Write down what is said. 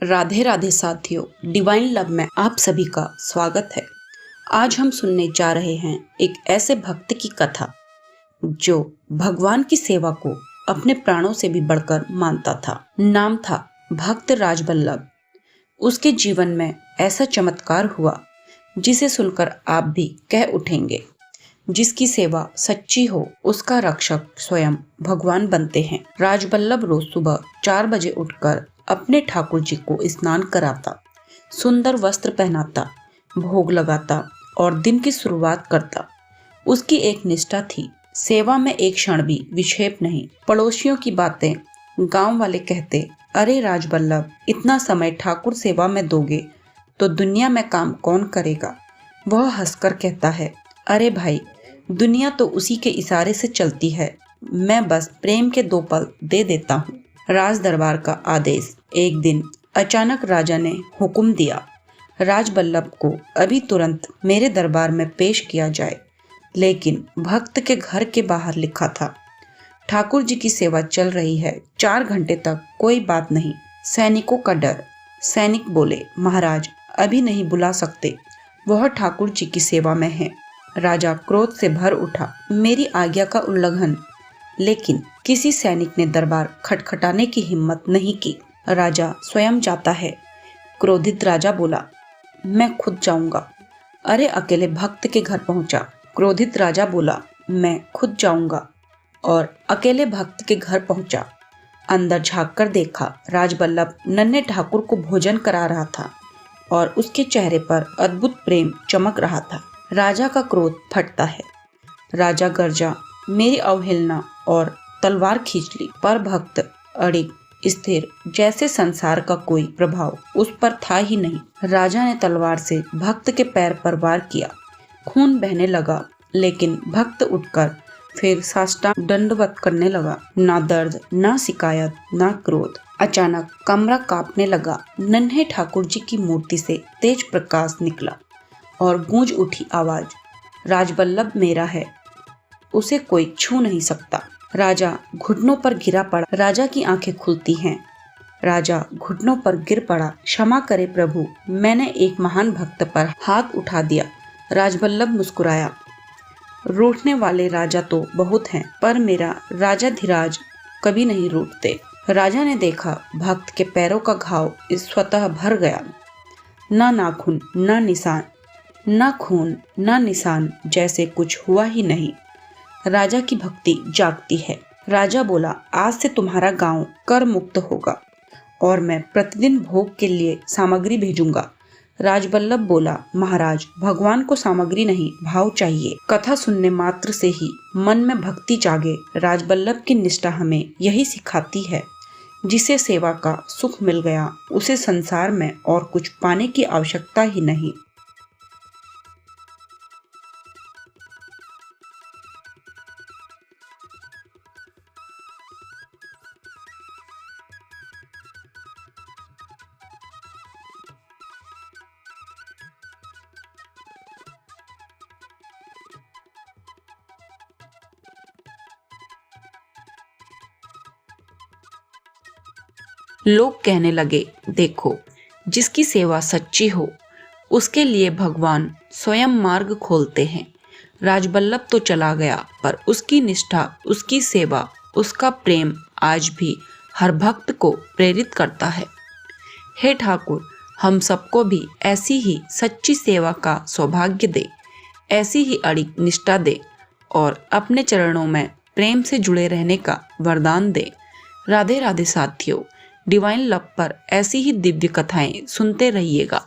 राधे राधे साथियों, divine love में आप सभी का स्वागत है। आज हम सुनने जा रहे हैं एक ऐसे भक्त की कथा जो भगवान की सेवा को अपने प्राणों से भी बढ़कर मानता था। नाम था भक्त राजबल्लभ। उसके जीवन में ऐसा चमत्कार हुआ जिसे सुनकर आप भी कह उठेंगे, जिसकी सेवा सच्ची हो उसका रक्षक स्वयं भगवान बनते हैं। राजबल्लभ रोज सुबह 4 बजे उठकर अपने ठाकुर जी को स्नान कराता, सुंदर वस्त्र पहनाता, भोग लगाता और दिन की शुरुआत करता। उसकी एक निष्ठा थी, सेवा में एक क्षण भी विक्षेप नहीं। पड़ोसियों की बातें, गांव वाले कहते, अरे राजबल्लभ, इतना समय ठाकुर सेवा में दोगे तो दुनिया में काम कौन करेगा। वह हंसकर कहता है, अरे भाई, दुनिया तो उसी के इशारे से चलती है, मैं बस प्रेम के 2 पल दे देता हूँ। राज दरबार का आदेश। एक दिन अचानक राजा ने हुक्म दिया, राजबल्लभ को अभी तुरंत मेरे दरबार में पेश किया जाए। लेकिन भक्त के घर के बाहर लिखा था, ठाकुर जी की सेवा चल रही है, 4 घंटे तक कोई बात नहीं। सैनिकों का डर। सैनिक बोले, महाराज, अभी नहीं बुला सकते, वह ठाकुर जी की सेवा में है। राजा क्रोध से भर उठा, मेरी आज्ञा का उल्लंघन। लेकिन किसी सैनिक ने दरबार खटखटाने की हिम्मत नहीं की। राजा स्वयं जाता है। क्रोधित राजा बोला, मैं खुद जाऊंगा। अरे अकेले भक्त के घर पहुंचा। क्रोधित राजा बोला, मैं खुद जाऊंगा और अकेले भक्त के घर पहुंचा। अंदर झांक कर देखा, राजबल्लभ नन्हे ठाकुर को भोजन करा रहा था और उसके चेहरे पर अद्भुत प्रेम चमक रहा था। राजा का क्रोध फटता है। राजा गर्जा, मेरी अवहेलना, और तलवार खींच ली। पर भक्त अड़िग स्थिर, जैसे संसार का कोई प्रभाव उस पर था ही नहीं। राजा ने तलवार से भक्त के पैर पर वार किया। खून बहने लगा, लेकिन भक्त उठकर फिर साष्टांग दंडवत करने लगा। ना दर्द, ना शिकायत, ना क्रोध। अचानक कमरा कांपने लगा। नन्हे ठाकुर जी की मूर्ति से तेज प्रकाश निकला और गूंज उठी आवाज, राजबल्लभ मेरा है, उसे कोई छू नहीं सकता। राजा घुटनों पर गिरा पड़ा। राजा की आंखें खुलती हैं। राजा घुटनों पर गिर पड़ा। क्षमा करे प्रभु, मैंने एक महान भक्त पर हाथ उठा दिया। राजबल्लभ मुस्कुराया, रूठने वाले राजा तो बहुत हैं, पर मेरा राजाधिराज कभी नहीं रूठते। राजा ने देखा, भक्त के पैरों का घाव स्वतः भर गया। ना नाखून, ना निशान, ना खून, ना निशान, जैसे कुछ हुआ ही नहीं। राजा की भक्ति जागती है। राजा बोला, आज से तुम्हारा गांव कर मुक्त होगा और मैं प्रतिदिन भोग के लिए सामग्री भेजूंगा। राजबल्लभ बोला, महाराज, भगवान को सामग्री नहीं, भाव चाहिए। कथा सुनने मात्र से ही मन में भक्ति जागे। राजबल्लभ की निष्ठा हमें यही सिखाती है, जिसे सेवा का सुख मिल गया, उसे संसार में और कुछ पाने की आवश्यकता ही नहीं। लोग कहने लगे, देखो, जिसकी सेवा सच्ची हो उसके लिए भगवान स्वयं मार्ग खोलते हैं। राजबल्लभ तो चला गया, पर उसकी निष्ठा, उसकी सेवा, उसका प्रेम आज भी हर भक्त को प्रेरित करता है। हे ठाकुर, हम सबको भी ऐसी ही सच्ची सेवा का सौभाग्य दे, ऐसी ही अड़िग निष्ठा दे और अपने चरणों में प्रेम से जुड़े रहने का वरदान दे। राधे राधे साथियों, डिवाइन लव पर ऐसी ही दिव्य कथाएं सुनते रहिएगा।